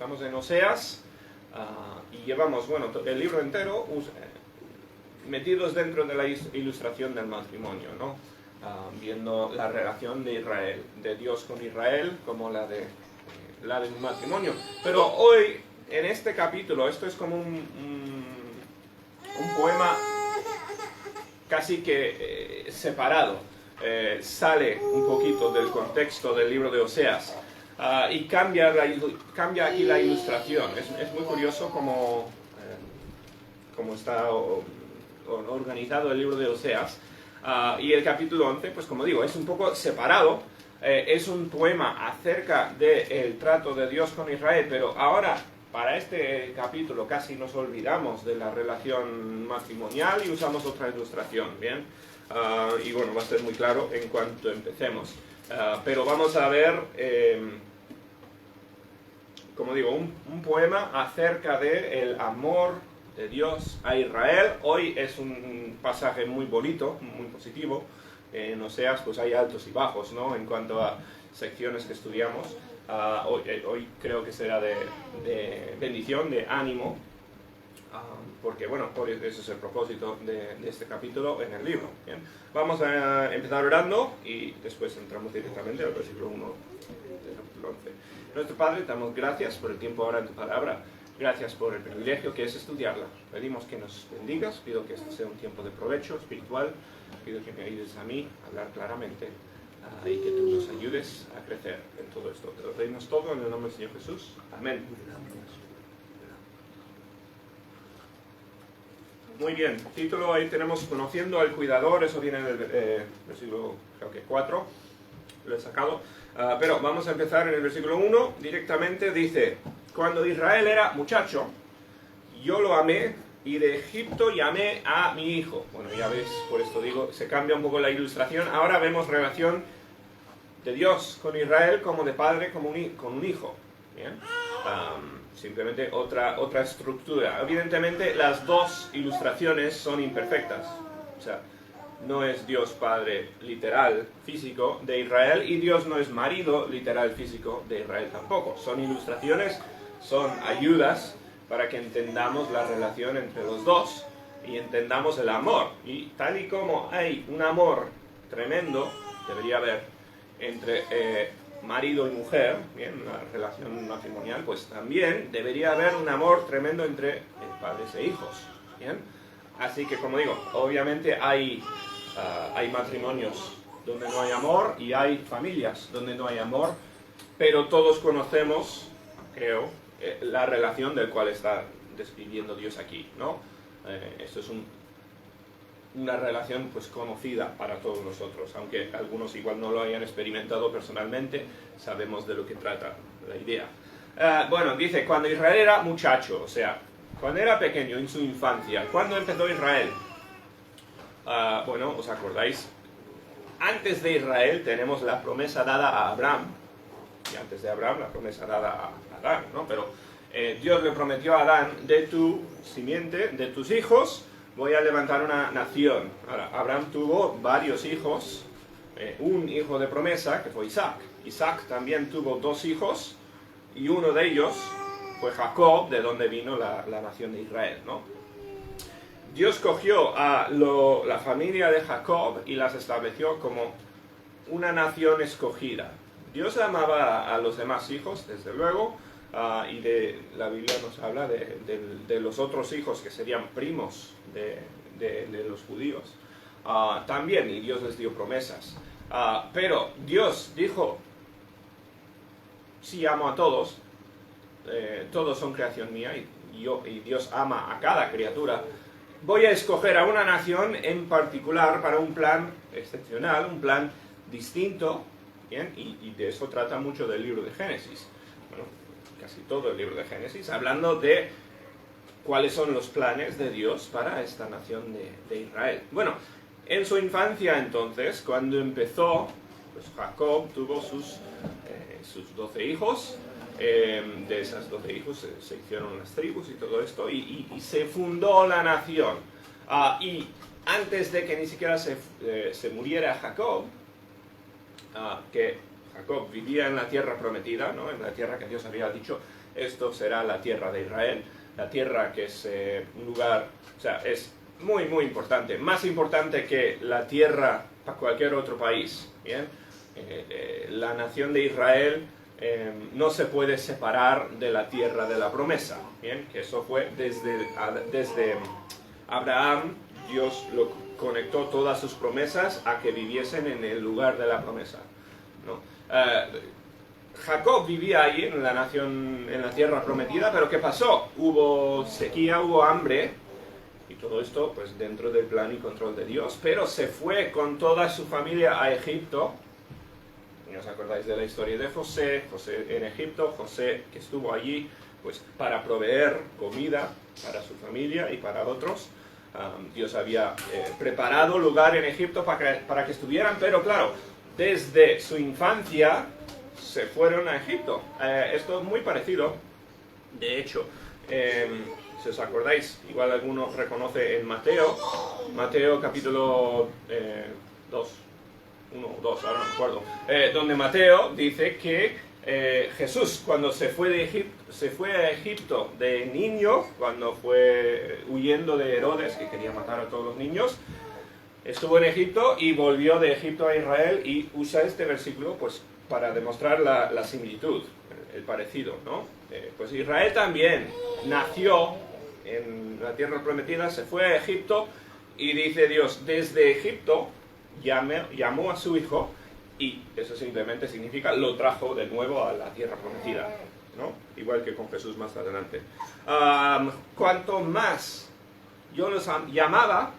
Estamos en Oseas y llevamos, bueno, el libro entero metidos dentro de la ilustración del matrimonio, ¿no? Viendo la relación de Israel, de Dios con Israel, como la de un matrimonio. Pero hoy, en este capítulo, esto es como un poema casi que separado. Sale un poquito del contexto del libro de Oseas y cambia aquí la ilustración. Es muy curioso cómo está organizado el libro de Oseas. Y el capítulo 11, pues como digo, es un poco separado. Es un poema acerca del trato de Dios con Israel, pero ahora, para este capítulo, casi nos olvidamos de la relación matrimonial y usamos otra ilustración, ¿bien? Y bueno, va a ser muy claro en cuanto empecemos. Pero vamos a ver, como digo, un poema acerca del amor de Dios a Israel. Hoy es un pasaje muy bonito, muy positivo. En Oseas pues hay altos y bajos, ¿no? En cuanto a secciones que estudiamos. Hoy creo que será de bendición, de ánimo. Porque bueno, ese es el propósito de este capítulo en el libro. ¿Bien? Vamos a empezar orando y después entramos directamente al versículo 1 del capítulo 11. Nuestro Padre, te damos gracias por el tiempo ahora en tu palabra. Gracias por el privilegio que es estudiarla. Pedimos que nos bendigas, pido que este sea un tiempo de provecho espiritual, pido que me ayudes a mí a hablar claramente y que tú nos ayudes a crecer en todo esto. Te lo pedimos todo en el nombre del Señor Jesús. Amén. Muy bien, título ahí tenemos Conociendo al Cuidador, eso viene en el versículo, creo que 4, lo he sacado. Pero vamos a empezar en el versículo 1, directamente dice: Cuando Israel era muchacho, yo lo amé, y de Egipto llamé a mi hijo. Bueno, ya ves, por esto digo, se cambia un poco la ilustración. Ahora vemos relación de Dios con Israel como de padre con un hijo. ¿Bien? Simplemente otra estructura. Evidentemente las dos ilustraciones son imperfectas. O sea, no es Dios padre literal, físico de Israel, y Dios no es marido literal, físico de Israel tampoco. Son ilustraciones, son ayudas para que entendamos la relación entre los dos y entendamos el amor. Y tal y como hay un amor tremendo, debería haber, entre marido y mujer, bien, una relación matrimonial, pues también debería haber un amor tremendo entre padres e hijos, bien. Así que, como digo, obviamente hay matrimonios donde no hay amor y hay familias donde no hay amor, pero todos conocemos, creo, la relación del cual está describiendo Dios aquí, ¿no? Esto es una relación pues conocida para todos nosotros, aunque algunos igual no lo hayan experimentado personalmente, sabemos de lo que trata la idea. Bueno, dice, cuando Israel era muchacho, o sea, cuando era pequeño, en su infancia. ¿Cuándo empezó Israel? Bueno, ¿os acordáis? Antes de Israel tenemos la promesa dada a Abraham, y antes de Abraham la promesa dada a Adán, ¿no? Pero Dios le prometió a Adán: de tu simiente, de tus hijos, voy a levantar una nación. Ahora, Abraham tuvo varios hijos, un hijo de promesa, que fue Isaac. Isaac también tuvo dos hijos, y uno de ellos fue Jacob, de donde vino la nación de Israel, ¿no? Dios cogió a la familia de Jacob y las estableció como una nación escogida. Dios amaba a los demás hijos, desde luego, y la Biblia nos habla de los otros hijos que serían primos de los judíos. También, y Dios les dio promesas. Pero Dios dijo: sí, amo a todos, todos son creación mía, y Dios ama a cada criatura. Voy a escoger a una nación en particular para un plan excepcional, un plan distinto, ¿bien? Y de eso trata mucho del libro de Génesis. Bueno, casi todo el libro de Génesis, hablando de cuáles son los planes de Dios para esta nación de Israel. Bueno, en su infancia entonces, cuando empezó, pues Jacob tuvo sus 12 hijos. De esas 12 hijos se hicieron las tribus y todo esto, y se fundó la nación. Y antes de que ni siquiera se muriera Jacob, que Jacob vivía en la tierra prometida, ¿no? En la tierra que Dios había dicho esto será la tierra de Israel, la tierra que es un lugar, o sea, es muy, muy importante, más importante que la tierra para cualquier otro país, ¿bien? La nación de Israel no se puede separar de la tierra de la promesa, ¿bien? Que eso fue desde Abraham, Dios lo conectó todas sus promesas a que viviesen en el lugar de la promesa, ¿no? Jacob vivía allí en la nación, en la tierra prometida, pero ¿qué pasó? Hubo sequía, hubo hambre, y todo esto pues dentro del plan y control de Dios, pero se fue con toda su familia a Egipto. ¿Y os acordáis de la historia de José? José en Egipto, José que estuvo allí pues para proveer comida para su familia y para otros. Dios había preparado lugar en Egipto para que estuvieran, pero claro, desde su infancia se fueron a Egipto. Esto es muy parecido, de hecho, si os acordáis, igual alguno reconoce en Mateo capítulo 2, 1 o 2, ahora no me acuerdo, donde Mateo dice que Jesús cuando se fue a Egipto de niño, cuando fue huyendo de Herodes, que quería matar a todos los niños, estuvo en Egipto y volvió de Egipto a Israel, y usa este versículo pues para demostrar la similitud, el parecido, ¿no? Pues Israel también nació en la tierra prometida, se fue a Egipto, y dice Dios, desde Egipto llamó a su hijo, y eso simplemente significa lo trajo de nuevo a la tierra prometida, ¿no? Igual que con Jesús más adelante. Cuanto más yo los llamaba,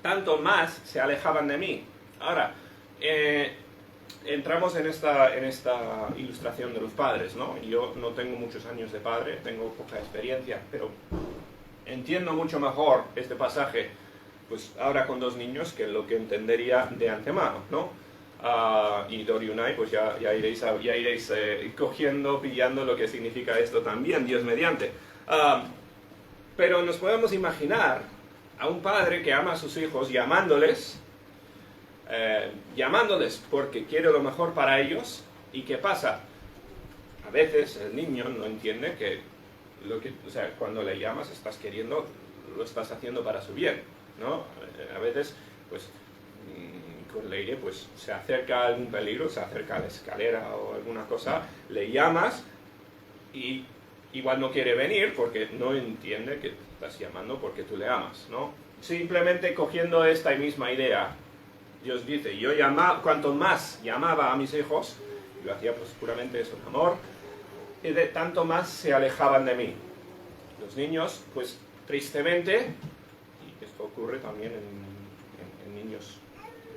tanto más se alejaban de mí. Ahora, entramos en esta ilustración de los padres, ¿no? Yo no tengo muchos años de padre, tengo poca experiencia, pero entiendo mucho mejor este pasaje, pues ahora con 2 niños, que lo que entendería de antemano, ¿no? Y Dori y Unai, pues ya iréis cogiendo, pillando lo que significa esto también, Dios mediante. Pero nos podemos imaginar a un padre que ama a sus hijos llamándoles porque quiere lo mejor para ellos. ¿Y qué pasa? A veces el niño no entiende que o sea, cuando le llamas lo estás haciendo para su bien, ¿no? A veces, pues, con Leire, pues, se acerca a algún peligro, se acerca a la escalera o alguna cosa, le llamas y igual no quiere venir porque no entiende que te estás llamando porque tú le amas, ¿no? Simplemente cogiendo esta misma idea, Dios dice, cuanto más llamaba a mis hijos, lo hacía pues puramente eso, amor, y de tanto más se alejaban de mí. Los niños, pues tristemente, y esto ocurre también en niños,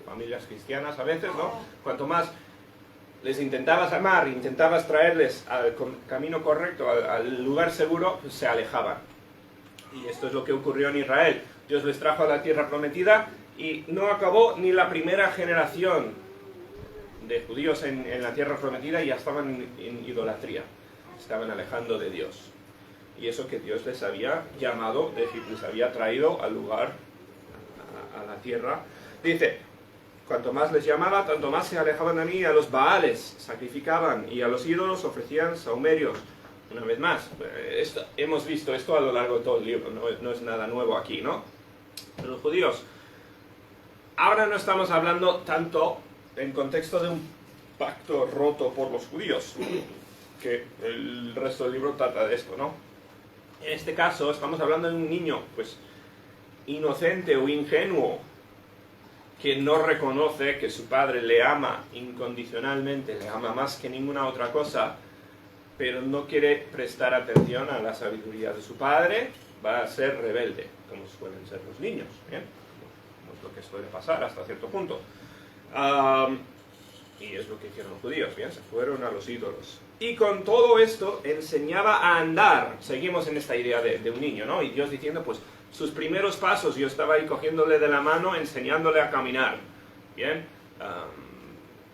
familias cristianas a veces, ¿no? Cuanto más les intentabas amar, intentabas traerles al camino correcto, al lugar seguro, pues se alejaban. Y esto es lo que ocurrió en Israel. Dios les trajo a la tierra prometida y no acabó ni la primera generación de judíos en la tierra prometida y ya estaban en idolatría, estaban alejando de Dios. Y eso que Dios les había llamado de Egipto, les había traído al lugar, a la tierra. Dice, cuanto más les llamaba, tanto más se alejaban de mí, a los Baales sacrificaban y a los ídolos ofrecían sahumerios. Una vez más, hemos visto esto a lo largo de todo el libro, no es nada nuevo aquí, ¿no? Pero los judíos, ahora no estamos hablando tanto en contexto de un pacto roto por los judíos, que el resto del libro trata de esto, ¿no? En este caso estamos hablando de un niño, pues, inocente o ingenuo, que no reconoce que su padre le ama incondicionalmente, le ama más que ninguna otra cosa, pero no quiere prestar atención a la sabiduría de su padre, va a ser rebelde, como suelen ser los niños, ¿bien? Como es lo que suele pasar hasta cierto punto. Y es lo que hicieron los judíos, ¿bien? Se fueron a los ídolos. Y con todo esto enseñaba a andar. Seguimos en esta idea de un niño, ¿no? Y Dios diciendo, pues, sus primeros pasos, yo estaba ahí cogiéndole de la mano, enseñándole a caminar, ¿bien?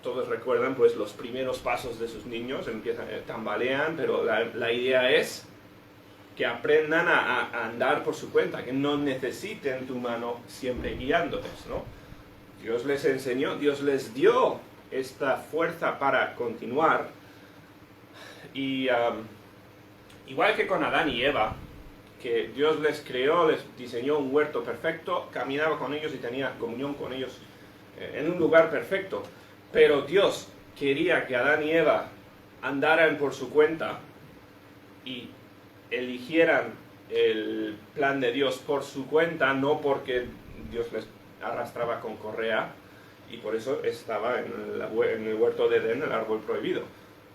Todos recuerdan, pues, los primeros pasos de sus niños, tambalean, pero la idea es que aprendan a andar por su cuenta, que no necesiten tu mano siempre guiándoles, ¿no? Dios les enseñó, Dios les dio esta fuerza para continuar. Y igual que con Adán y Eva, que Dios les creó, les diseñó un huerto perfecto, caminaba con ellos y tenía comunión con ellos en un lugar perfecto. Pero Dios quería que Adán y Eva andaran por su cuenta y eligieran el plan de Dios por su cuenta, no porque Dios les arrastraba con correa, y por eso estaba en el huerto de Edén, el árbol prohibido,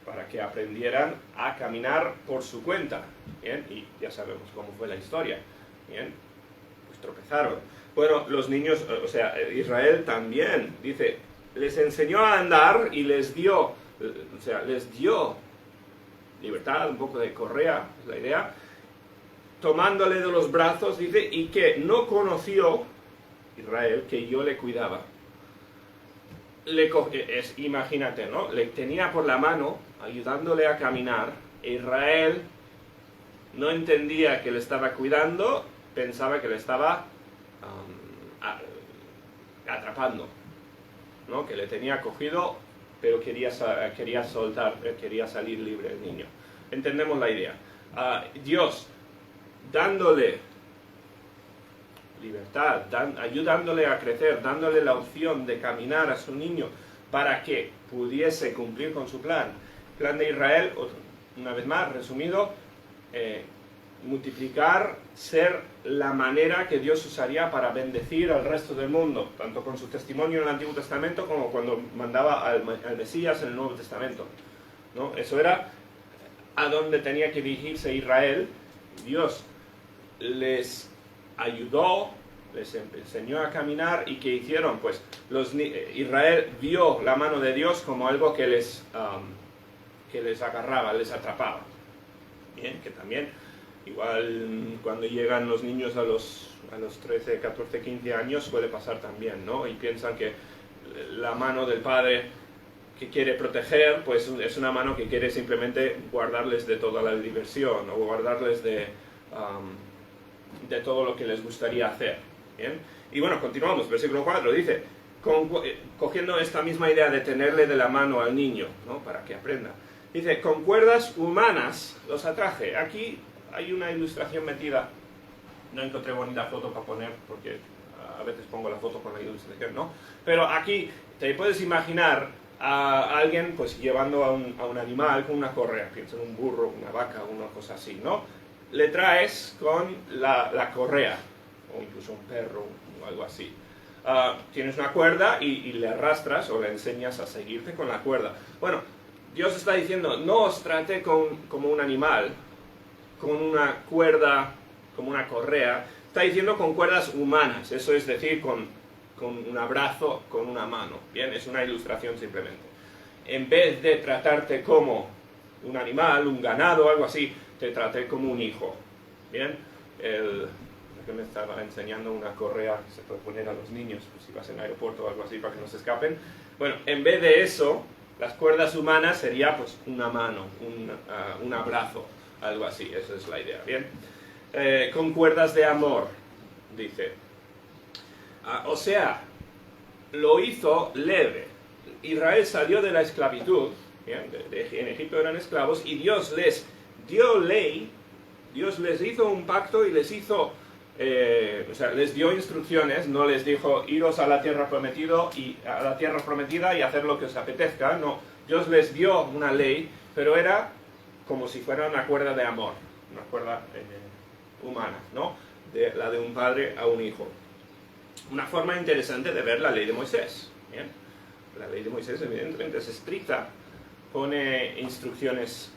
para que aprendieran a caminar por su cuenta. ¿Bien? Y ya sabemos cómo fue la historia. ¿Bien? Pues tropezaron. Bueno, los niños, o sea, Israel también, dice, les enseñó a andar y les dio, o sea, les dio libertad, un poco de correa, es la idea, tomándole de los brazos, dice, y que no conoció Israel que yo le cuidaba. Imagínate, ¿no? Le tenía por la mano, ayudándole a caminar. Israel no entendía que le estaba cuidando, pensaba que le estaba atrapando, ¿no? Que le tenía cogido, pero quería soltar, quería salir libre el niño. Entendemos la idea. Dios dándole libertad, ayudándole a crecer, dándole la opción de caminar a su niño para que pudiese cumplir con su plan. El plan de Israel, una vez más, resumido, multiplicar, ser la manera que Dios usaría para bendecir al resto del mundo, tanto con su testimonio en el Antiguo Testamento como cuando mandaba al Mesías en el Nuevo Testamento, ¿no? Eso era a donde tenía que dirigirse Israel. Dios les ayudó, les enseñó a caminar, y ¿qué hicieron? Pues Israel vio la mano de Dios como algo que les agarraba, les atrapaba. Bien, que también, igual cuando llegan los niños a los 13, 14, 15 años, suele pasar también, ¿no? Y piensan que la mano del padre que quiere proteger, pues es una mano que quiere simplemente guardarles de toda la diversión, o guardarles de todo lo que les gustaría hacer. ¿Bien? Y bueno, continuamos, versículo 4, dice, cogiendo esta misma idea de tenerle de la mano al niño, ¿no? Para que aprenda. Dice, con cuerdas humanas los atraje. Aquí hay una ilustración metida. No encontré bonita foto para poner, porque a veces pongo la foto con la ilustración, ¿no? Pero aquí te puedes imaginar a alguien pues llevando a un animal con una correa. Piensa en un burro, una vaca, una cosa así, ¿no? Le traes con la correa, o incluso un perro o algo así. Tienes una cuerda y le arrastras o le enseñas a seguirte con la cuerda. Bueno, Dios está diciendo, no os trate como un animal, con una cuerda, como una correa. Está diciendo con cuerdas humanas, eso es decir, con un abrazo, con una mano. Bien, es una ilustración simplemente. En vez de tratarte como un animal, un ganado o algo así, te traté como un hijo. Bien, que me estaba enseñando una correa que se puede poner a los niños, pues si vas en el aeropuerto o algo así para que no se escapen. Bueno, en vez de eso, las cuerdas humanas sería pues una mano, un abrazo, algo así, esa es la idea. Bien, con cuerdas de amor, dice. O sea, lo hizo leve. Israel salió de la esclavitud, ¿bien? En Egipto eran esclavos, y Dios les dio ley, Dios les hizo un pacto y les hizo, o sea, les dio instrucciones, no les dijo iros a la tierra prometida y hacer lo que os apetezca, no, Dios les dio una ley, pero era como si fuera una cuerda de amor, una cuerda humana, ¿no? La de un padre a un hijo. Una forma interesante de ver la ley de Moisés, ¿bien? La ley de Moisés evidentemente es estricta, pone instrucciones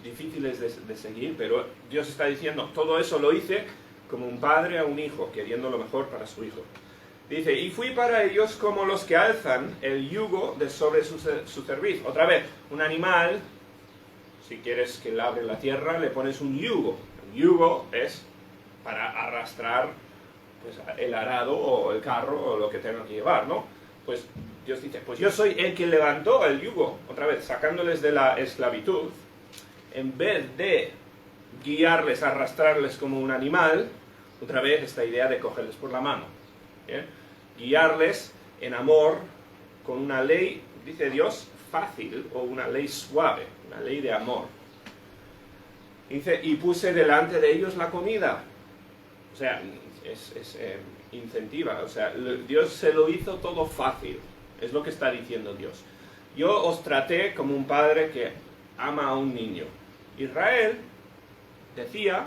difíciles de seguir, pero Dios está diciendo, todo eso lo hice como un padre a un hijo, queriendo lo mejor para su hijo. Dice, y fui para ellos como los que alzan el yugo de sobre su cerviz. Otra vez, un animal, si quieres que labre la tierra, le pones un yugo. El yugo es para arrastrar pues, el arado o el carro o lo que tenga que llevar, ¿no? Pues Dios dice, pues yo soy el que levantó el yugo, otra vez, sacándoles de la esclavitud. En vez de guiarles, arrastrarles como un animal, otra vez esta idea de cogerles por la mano. ¿Bien? Guiarles en amor con una ley, dice Dios, fácil, o una ley suave, una ley de amor. Dice, y puse delante de ellos la comida. O sea, incentiva. O sea, Dios se lo hizo todo fácil. Es lo que está diciendo Dios. Yo os traté como un padre que ama a un niño. Israel decía,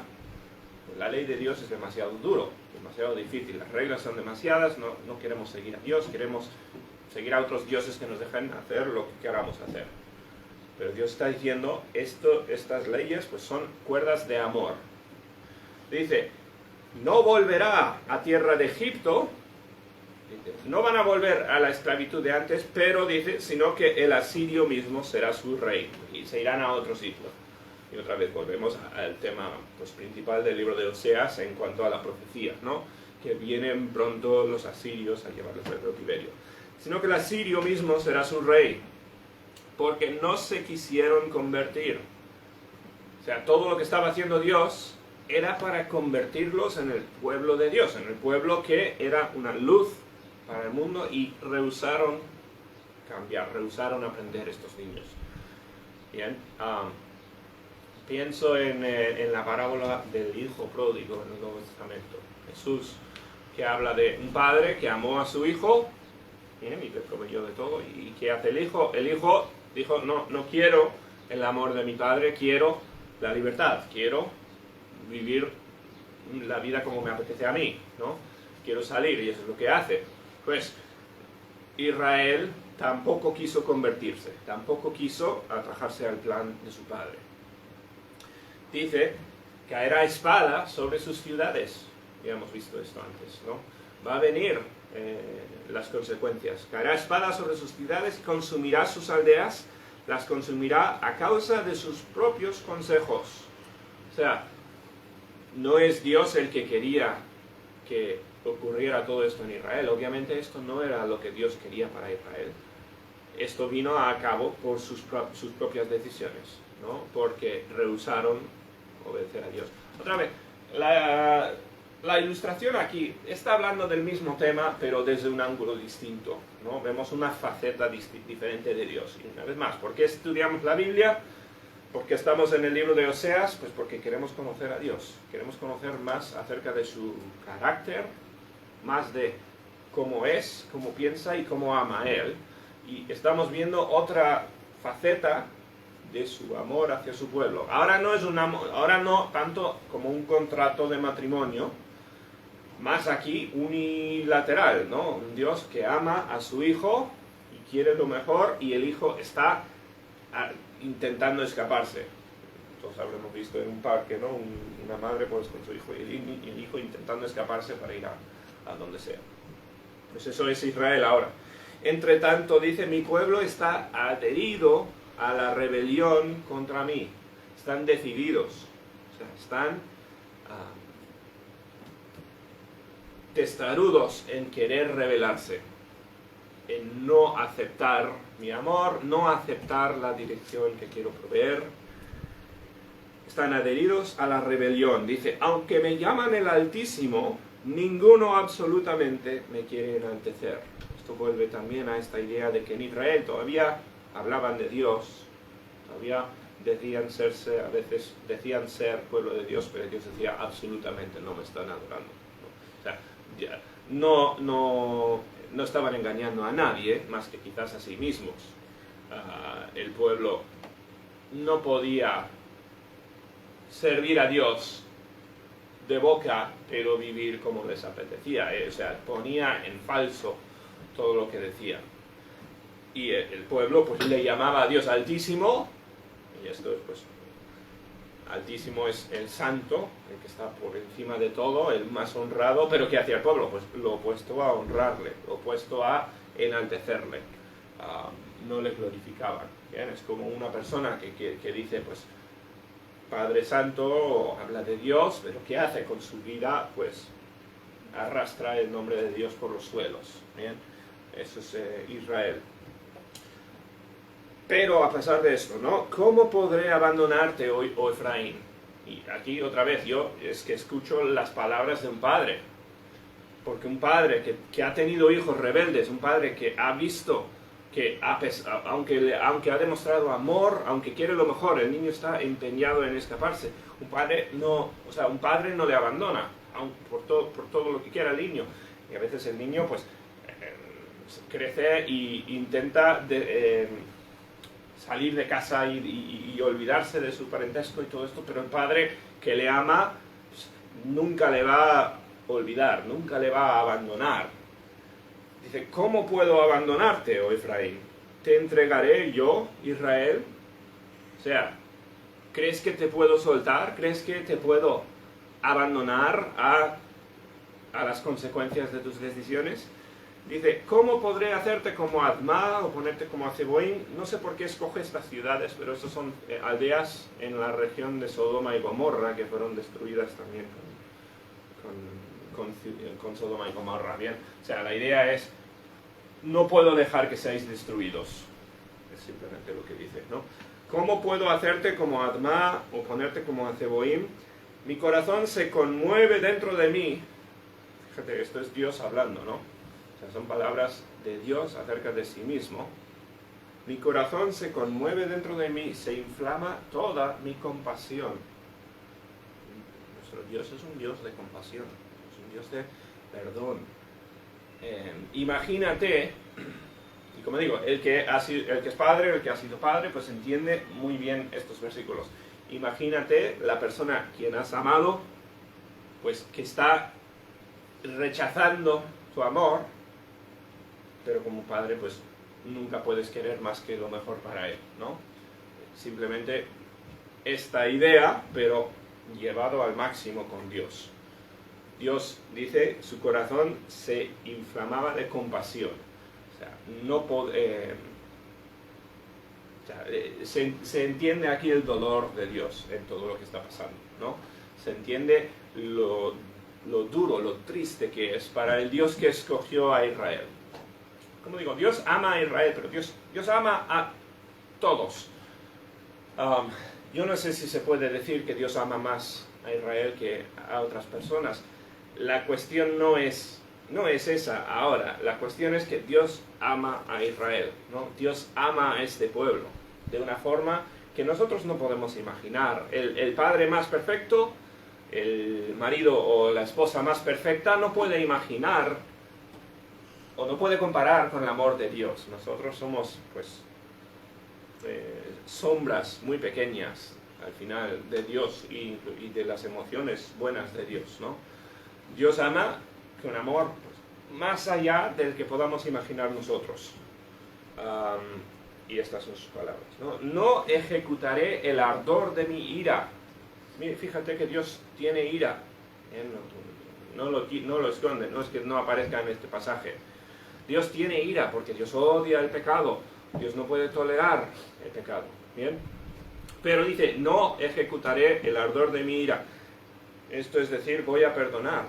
la ley de Dios es demasiado duro, demasiado difícil, las reglas son demasiadas, no queremos seguir a Dios, queremos seguir a otros dioses que nos dejen hacer lo que queramos hacer. Pero Dios está diciendo, estas leyes pues son cuerdas de amor. Dice, no volverá a tierra de Egipto, dice, no van a volver a la esclavitud de antes, pero dice, sino que el asirio mismo será su rey, y se irán a otro sitio. Y otra vez volvemos al tema pues, principal del libro de Oseas en cuanto a la profecía, ¿no? Que vienen pronto los asirios a llevarles al cautiverio. Sino que el asirio mismo será su rey, porque no se quisieron convertir. O sea, todo lo que estaba haciendo Dios era para convertirlos en el pueblo de Dios, en el pueblo que era una luz para el mundo, y rehusaron cambiar, rehusaron aprender estos niños. Bien, pienso en la parábola del hijo pródigo en el Nuevo Testamento. Jesús, que habla de un padre que amó a su hijo, bien, y le proveyó de todo. ¿Y qué hace el hijo? El hijo dijo, no quiero el amor de mi padre, quiero la libertad, quiero vivir la vida como me apetece a mí, ¿no? Quiero salir, y eso es lo que hace. Pues Israel tampoco quiso convertirse, tampoco quiso atrajarse al plan de su padre. Dice, caerá espada sobre sus ciudades. Ya hemos visto esto antes, ¿no? Va a venir las consecuencias. Caerá espada sobre sus ciudades y consumirá sus aldeas, las consumirá a causa de sus propios consejos. O sea, no es Dios el que quería que ocurriera todo esto en Israel. Obviamente esto no era lo que Dios quería para Israel. Esto vino a cabo por sus propias decisiones, ¿no? Porque rehusaron obedecer a Dios. Otra vez, la ilustración aquí está hablando del mismo tema, pero desde un ángulo distinto, ¿no? Vemos una faceta diferente de Dios. Y una vez más, ¿por qué estudiamos la Biblia? Porque estamos en el libro de Oseas, pues porque queremos conocer a Dios. Queremos conocer más acerca de su carácter, más de cómo es, cómo piensa y cómo ama a Él. Y estamos viendo otra faceta de su amor hacia su pueblo. Ahora no es un amor, ahora no tanto como un contrato de matrimonio, más aquí unilateral, ¿no? Un Dios que ama a su hijo y quiere lo mejor, y el hijo está intentando escaparse. Todos habremos visto en un parque, ¿no? Una madre pues con su hijo y el hijo intentando escaparse para ir a donde sea. Pues eso es Israel ahora. Entre tanto, dice, mi pueblo está adherido a la rebelión contra mí. Están decididos. O sea, están testarudos en querer rebelarse, en no aceptar mi amor, no aceptar la dirección que quiero proveer. Están adheridos a la rebelión. Dice, aunque me llaman el Altísimo, ninguno absolutamente me quiere enaltecer. Esto vuelve también a esta idea de que en Israel todavía hablaban de Dios, todavía a veces decían ser pueblo de Dios, pero Dios decía, absolutamente no me están adorando. O sea, no estaban engañando a nadie, más que quizás a sí mismos. El pueblo no podía servir a Dios de boca, pero vivir como les apetecía. O sea, ponía en falso todo lo que decía. Y el pueblo pues le llamaba a Dios Altísimo, y esto es pues, Altísimo es el santo, el que está por encima de todo, el más honrado, pero ¿qué hacía el pueblo? Pues lo opuesto a honrarle, lo opuesto a enaltecerle. No le glorificaban. ¿Bien? Es como una persona que dice, pues, Padre Santo, habla de Dios, pero ¿qué hace con su vida? Pues arrastra el nombre de Dios por los suelos. ¿Bien? Eso es Israel. Pero a pesar de esto, ¿no? ¿Cómo podré abandonarte hoy, oh Efraín? Y aquí otra vez yo es que escucho las palabras de un padre. Porque un padre que ha tenido hijos rebeldes, un padre que ha visto que aunque ha demostrado amor, aunque quiere lo mejor, el niño está empeñado en escaparse. Un padre no le abandona, por todo lo que quiera el niño. Y a veces el niño pues crece e intenta salir de casa y olvidarse de su parentesco y todo esto, pero el padre que le ama pues, nunca le va a olvidar, nunca le va a abandonar. Dice, ¿cómo puedo abandonarte, oh Efraín? ¿Te entregaré yo, Israel? O sea, ¿crees que te puedo soltar? ¿Crees que te puedo abandonar a las consecuencias de tus decisiones? Dice, ¿cómo podré hacerte como Admá o ponerte como a Zeboim? No sé por qué escoge estas ciudades, pero estas son aldeas en la región de Sodoma y Gomorra que fueron destruidas también con Sodoma y Gomorra. Bien, o sea, la idea es, no puedo dejar que seáis destruidos. Es simplemente lo que dice, ¿no? ¿Cómo puedo hacerte como Admá o ponerte como a Zeboim? Mi corazón se conmueve dentro de mí. Fíjate, esto es Dios hablando, ¿no? O sea, son palabras de Dios acerca de sí mismo. Mi corazón se conmueve dentro de mí, se inflama toda mi compasión. Nuestro Dios es un Dios de compasión, es un Dios de perdón. Imagínate, y como digo, el que es padre, el que ha sido padre, pues entiende muy bien estos versículos. Imagínate la persona quien has amado, pues que está rechazando tu amor, pero como padre pues nunca puedes querer más que lo mejor para él, ¿no? Simplemente esta idea, pero llevado al máximo con Dios. Dios dice, su corazón se inflamaba de compasión. O sea, se entiende aquí el dolor de Dios en todo lo que está pasando, ¿no? Se entiende lo duro, lo triste que es para el Dios que escogió a Israel. Como digo, Dios ama a Israel, pero Dios ama a todos. Yo no sé si se puede decir que Dios ama más a Israel que a otras personas. La cuestión no es esa ahora. La cuestión es que Dios ama a Israel, ¿no? Dios ama a este pueblo de una forma que nosotros no podemos imaginar. El padre más perfecto, el marido o la esposa más perfecta no puede imaginar o no puede comparar con el amor de Dios. Nosotros somos pues sombras muy pequeñas al final de Dios y de las emociones buenas de Dios, ¿no? Dios ama con amor pues, más allá del que podamos imaginar nosotros. Y estas son sus palabras, ¿no? No ejecutaré el ardor de mi ira. Fíjate que Dios tiene ira. No lo esconde, no es que no aparezca en este pasaje. Dios tiene ira porque Dios odia el pecado. Dios no puede tolerar el pecado. ¿Bien? Pero dice, no ejecutaré el ardor de mi ira. Esto es decir, voy a perdonar.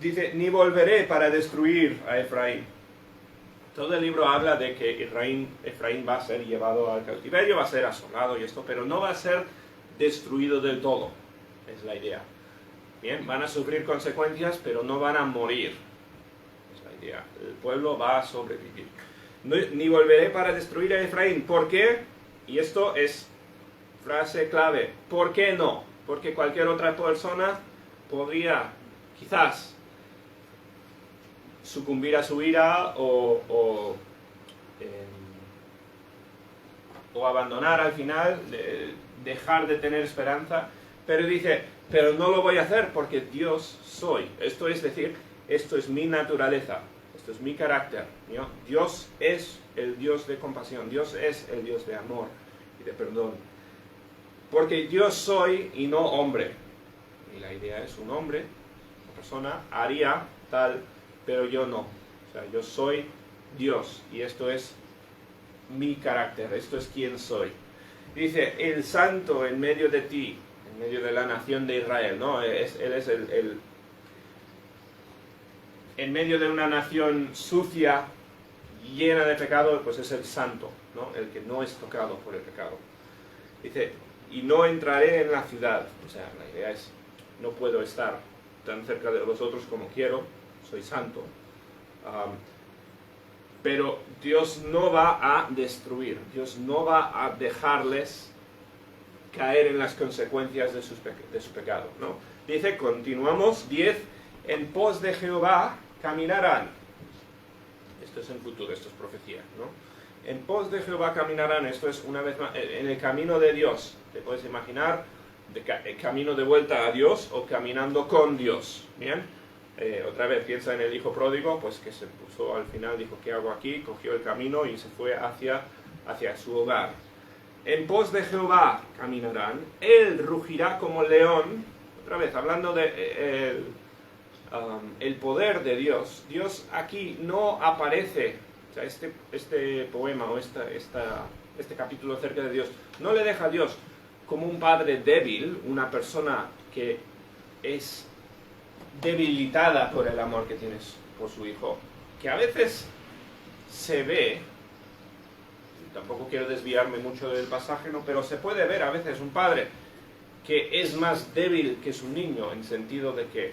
Dice, ni volveré para destruir a Efraín. Todo el libro habla de que Efraín va a ser llevado al cautiverio, va a ser asolado y esto, pero no va a ser destruido del todo. Es la idea. Bien, van a sufrir consecuencias, pero no van a morir. Es la idea. El pueblo va a sobrevivir. Ni volveré para destruir a Efraín. ¿Por qué? Y esto es frase clave. ¿Por qué no? Porque cualquier otra persona podría, quizás, sucumbir a su ira o abandonar al final, dejar de tener esperanza, pero dice, pero no lo voy a hacer porque Dios soy. Esto es decir, esto es mi naturaleza, esto es mi carácter, ¿no? Dios es el Dios de compasión, Dios es el Dios de amor y de perdón. Porque Dios soy y no hombre. Y la idea es un hombre, una persona, haría tal, pero yo no. O sea, yo soy Dios y esto es mi carácter, esto es quien soy. Dice, el santo en medio de ti, en medio de la nación de Israel, ¿no? Él es en medio de una nación sucia, llena de pecado, pues es el santo, ¿no? El que no es tocado por el pecado. Dice, y no entraré en la ciudad. O sea, la idea es, no puedo estar tan cerca de vosotros como quiero, soy santo. pero Dios no va a destruir, Dios no va a dejarles caer en las consecuencias de su pecado, ¿no? Dice, continuamos, 10, en pos de Jehová caminarán. Esto es en futuro, esto es profecía, ¿no? En pos de Jehová caminarán, esto es una vez más, en el camino de Dios. Te puedes imaginar el camino de vuelta a Dios o caminando con Dios, ¿bien? Otra vez piensa en el hijo pródigo, pues que se puso al final, dijo, ¿qué hago aquí? Cogió el camino y se fue hacia su hogar. En pos de Jehová caminarán, él rugirá como león. Otra vez, hablando de el poder de Dios. Dios aquí no aparece, o sea, este poema o este capítulo acerca de Dios, no le deja a Dios como un padre débil, una persona que es debilitada por el amor que tienes por su hijo, que a veces se ve, tampoco quiero desviarme mucho del pasaje, ¿no? Pero se puede ver a veces un padre que es más débil que su niño, en sentido de que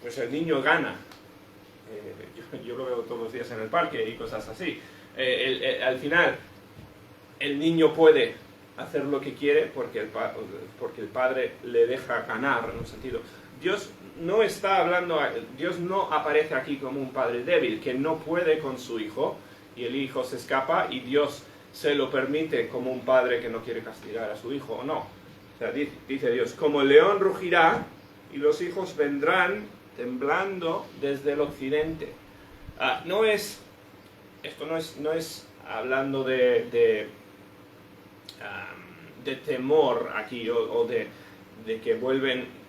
pues el niño gana. Yo lo veo todos los días en el parque y cosas así. Al final, el niño puede hacer lo que quiere porque el padre le deja ganar, en un sentido. Dios no está hablando, Dios no aparece aquí como un padre débil que no puede con su hijo y el hijo se escapa y Dios se lo permite como un padre que no quiere castigar a su hijo, o no. O sea, dice Dios, como el león rugirá y los hijos vendrán temblando desde el occidente. Esto no es hablando de temor aquí o de que vuelven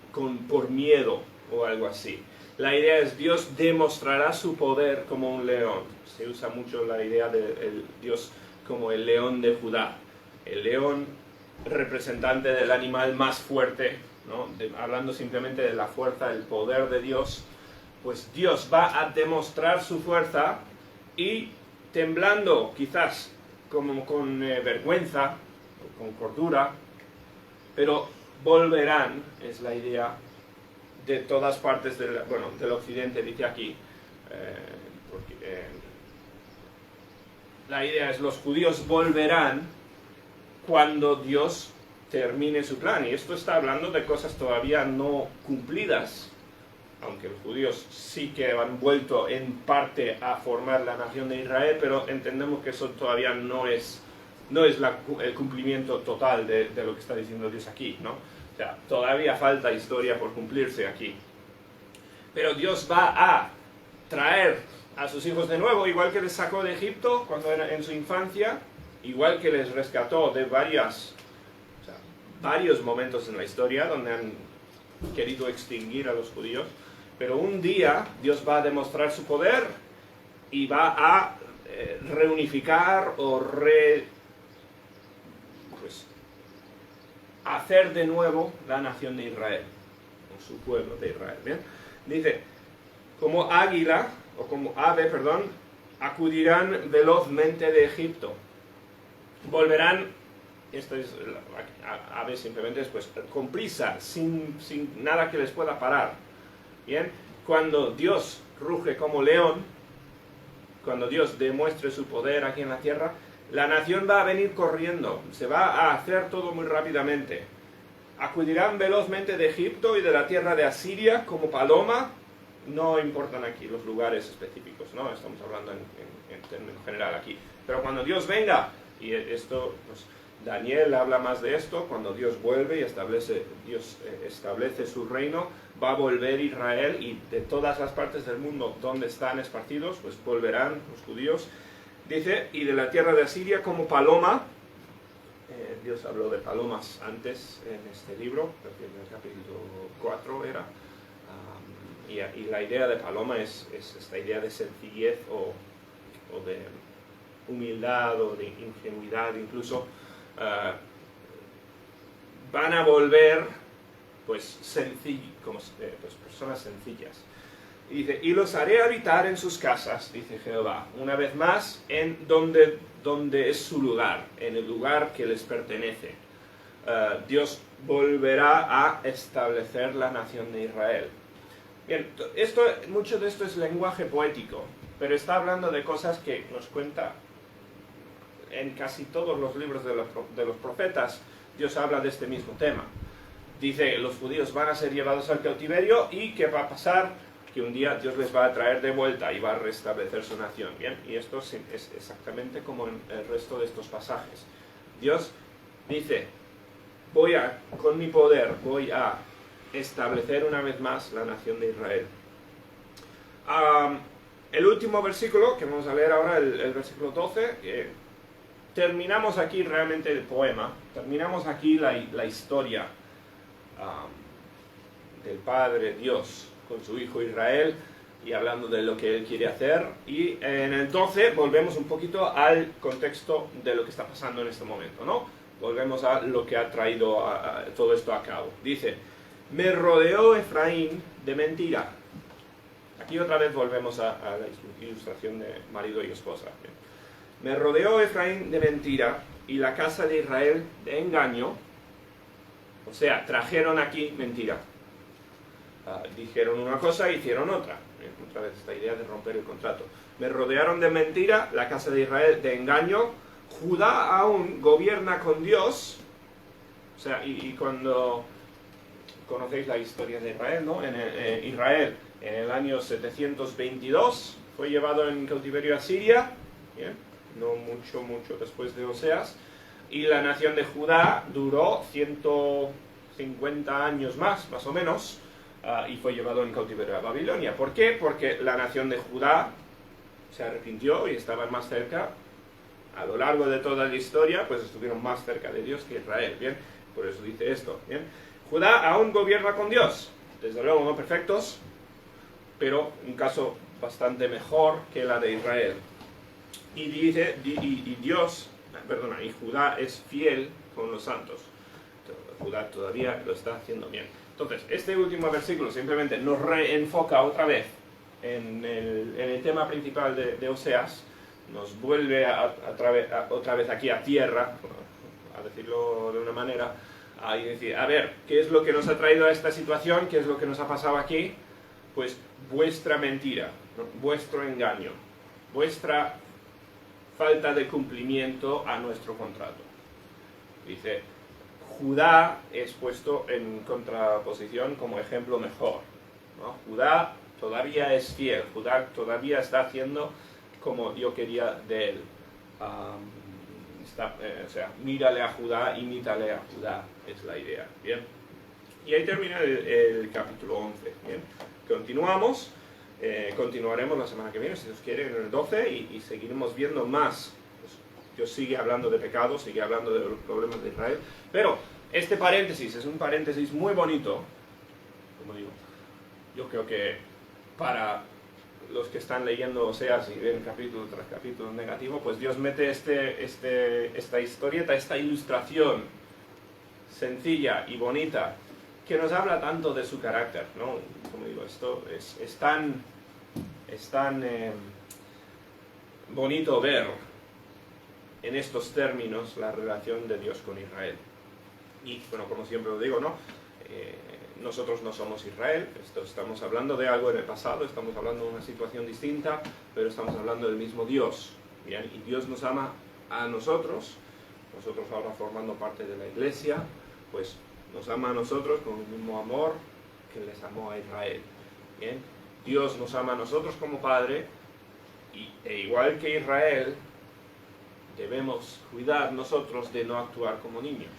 por miedo o algo así. La idea es Dios demostrará su poder como un león. Se usa mucho la idea de Dios como el león de Judá. El león representante del animal más fuerte, ¿no? Hablando simplemente de la fuerza, el poder de Dios, pues Dios va a demostrar su fuerza y temblando quizás como con vergüenza, con cordura, pero volverán, es la idea, de todas partes del occidente, dice aquí, la idea es los judíos volverán cuando Dios termine su plan, y esto está hablando de cosas todavía no cumplidas, aunque los judíos sí que han vuelto en parte a formar la nación de Israel, pero entendemos que eso todavía no es el cumplimiento total de lo que está diciendo Dios aquí, ¿no? O sea, todavía falta historia por cumplirse aquí. Pero Dios va a traer a sus hijos de nuevo, igual que les sacó de Egipto cuando era en su infancia, igual que les rescató de varios momentos en la historia donde han querido extinguir a los judíos. Pero un día Dios va a demostrar su poder y va a reunificar o hacer de nuevo la nación de Israel, o su pueblo de Israel. ¿Bien? Dice, como águila, o como ave, perdón, acudirán velozmente de Egipto. Volverán, esto es, ave simplemente es pues, con prisa, sin nada que les pueda parar. Bien, cuando Dios ruge como león, cuando Dios demuestre su poder aquí en la tierra, la nación va a venir corriendo, se va a hacer todo muy rápidamente. Acudirán velozmente de Egipto y de la tierra de Asiria como paloma. No importan aquí los lugares específicos, ¿no? Estamos hablando en términos general aquí. Pero cuando Dios venga, y esto, pues, Daniel habla más de esto, cuando Dios vuelve y establece su reino, va a volver Israel y de todas las partes del mundo donde están esparcidos, pues volverán los judíos. Dice, y de la tierra de Asiria como paloma. Dios habló de palomas antes en este libro, creo que en el capítulo 4 era. Y la idea de paloma es esta idea de sencillez o de humildad o de ingenuidad incluso. Van a volver pues personas sencillas. Y dice, y los haré habitar en sus casas, dice Jehová, una vez más, en donde es su lugar, en el lugar que les pertenece. Dios volverá a establecer la nación de Israel. Bien, mucho de esto es lenguaje poético. pero está hablando de cosas que nos cuenta en casi todos los libros de los profetas. Dios habla de este mismo tema. Dice, los judíos van a ser llevados al cautiverio y ¿qué va a pasar? Que un día Dios les va a traer de vuelta y va a restablecer su nación. Bien, y esto es exactamente como en el resto de estos pasajes. Dios dice, con mi poder voy a establecer una vez más la nación de Israel. El último versículo que vamos a leer ahora, el versículo 12, terminamos aquí realmente el poema, terminamos aquí la historia del Padre Dios con su Hijo Israel y hablando de lo que Él quiere hacer, y en el 12 volvemos un poquito al contexto de lo que está pasando en este momento, ¿no? Volvemos a lo que ha traído todo esto a cabo. Dice, me rodeó Efraín de mentira. Aquí otra vez volvemos a la ilustración de marido y esposa. Me rodeó Efraín de mentira y la casa de Israel de engaño. O sea, trajeron aquí mentira. Dijeron una cosa e hicieron otra. Otra vez esta idea de romper el contrato. Me rodearon de mentira, la casa de Israel de engaño. Judá aún gobierna con Dios. O sea, y cuando conocéis la historia de Israel, ¿no? Israel en el año 722 fue llevado en cautiverio a Siria, ¿bien? No mucho después de Oseas, y la nación de Judá duró 150 años más o menos, y fue llevado en cautiverio a Babilonia. ¿Por qué? Porque la nación de Judá se arrepintió y estaba más cerca. A lo largo de toda la historia, pues estuvieron más cerca de Dios que Israel, ¿bien? Por eso dice esto, ¿bien? Judá aún gobierna con Dios, desde luego no perfectos, pero un caso bastante mejor que la de Israel. Y dice, y Judá es fiel con los santos. Judá todavía lo está haciendo bien. Entonces, este último versículo simplemente nos reenfoca otra vez en el tema principal de Oseas, nos vuelve otra vez aquí a tierra, a decirlo de una manera, y decir, a ver, ¿qué es lo que nos ha traído a esta situación? ¿Qué es lo que nos ha pasado aquí? Pues vuestra mentira, ¿no? Vuestro engaño, vuestra falta de cumplimiento a nuestro contrato. Dice, Judá es puesto en contraposición como ejemplo mejor, ¿no? Judá todavía es fiel, Judá todavía está haciendo como yo quería de él. O sea, mírale a Judá, imítale a Judá, es la idea, ¿bien? Y ahí termina el capítulo 11, ¿bien? Continuamos, continuaremos la semana que viene, si Dios quiere, en el 12, y seguiremos viendo más. Pues, Dios sigue hablando de pecado, sigue hablando de los problemas de Israel, pero este paréntesis es un paréntesis muy bonito, como digo. Yo creo que para los que están leyendo Oseas y ven capítulo tras capítulo negativo, pues Dios mete esta historieta, esta ilustración sencilla y bonita que nos habla tanto de su carácter, ¿no? Como digo, esto es tan bonito ver en estos términos la relación de Dios con Israel. Y bueno, como siempre lo digo, ¿no? Nosotros no somos Israel, estamos hablando de algo en el pasado, estamos hablando de una situación distinta, pero estamos hablando del mismo Dios, ¿bien? Y Dios nos ama a nosotros ahora formando parte de la iglesia, pues nos ama a nosotros con el mismo amor que les amó a Israel, ¿bien? Dios nos ama a nosotros como Padre, e igual que Israel, debemos cuidar nosotros de no actuar como niños.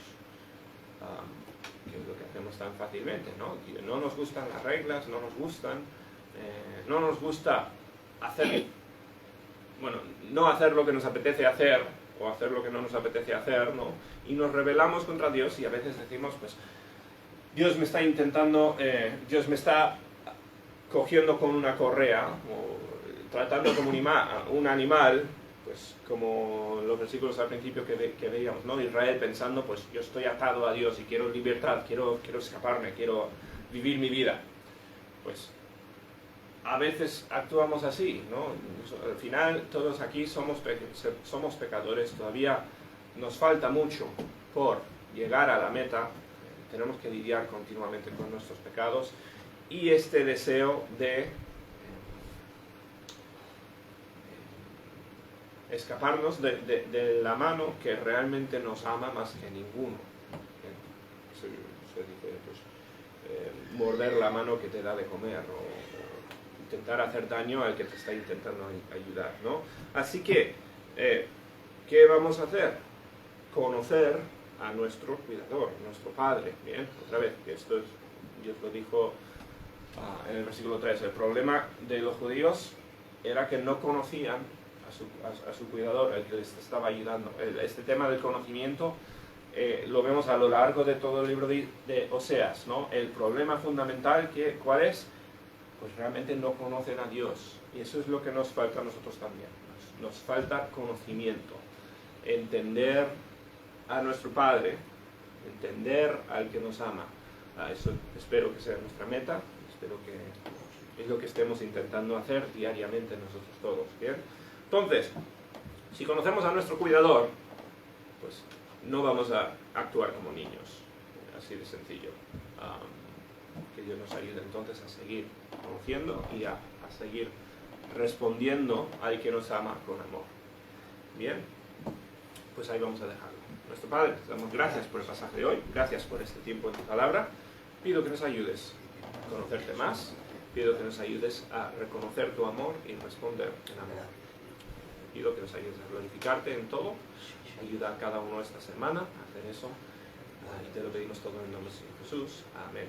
Que es lo que hacemos tan fácilmente, ¿no? Que no nos gustan las reglas, no nos gusta hacer, bueno, no hacer lo que nos apetece hacer, o hacer lo que no nos apetece hacer, ¿no? Y nos rebelamos contra Dios y a veces decimos, pues, Dios me está intentando, Dios me está cogiendo con una correa, o tratando como un animal, pues como los versículos al principio que veíamos, ¿no? Israel pensando, pues yo estoy atado a Dios y quiero libertad, quiero escaparme, quiero vivir mi vida. Pues a veces actuamos así, ¿no? Al final todos aquí somos pecadores, todavía nos falta mucho por llegar a la meta, tenemos que lidiar continuamente con nuestros pecados y este deseo de escaparnos de la mano que realmente nos ama más que ninguno. Se dice, pues, morder la mano que te da de comer, o intentar hacer daño al que te está intentando ayudar, ¿no? Así que, ¿qué vamos a hacer? Conocer a nuestro cuidador, nuestro Padre. Bien, otra vez, esto es, Dios lo dijo en el versículo 3. El problema de los judíos era que no conocían a su cuidador, el que les estaba ayudando. Este tema del conocimiento lo vemos a lo largo de todo el libro de Oseas, ¿no? El problema fundamental, ¿cuál es? Pues realmente no conocen a Dios. Y eso es lo que nos falta a nosotros también. Nos falta conocimiento. Entender a nuestro Padre, entender al que nos ama. Eso espero que sea nuestra meta, espero que es lo que estemos intentando hacer diariamente nosotros todos, ¿bien? Entonces, si conocemos a nuestro cuidador, pues no vamos a actuar como niños, así de sencillo. Que Dios nos ayude entonces a seguir conociendo y a seguir respondiendo al que nos ama con amor. Bien, pues ahí vamos a dejarlo. Nuestro Padre, te damos gracias por el pasaje de hoy, gracias por este tiempo en tu palabra. Pido que nos ayudes a conocerte más, pido que nos ayudes a reconocer tu amor y responder en amor. Pido que nos ayudes a glorificarte en todo, ayuda a cada uno esta semana a hacer eso, y te lo pedimos todo en el nombre de Jesús. Amén.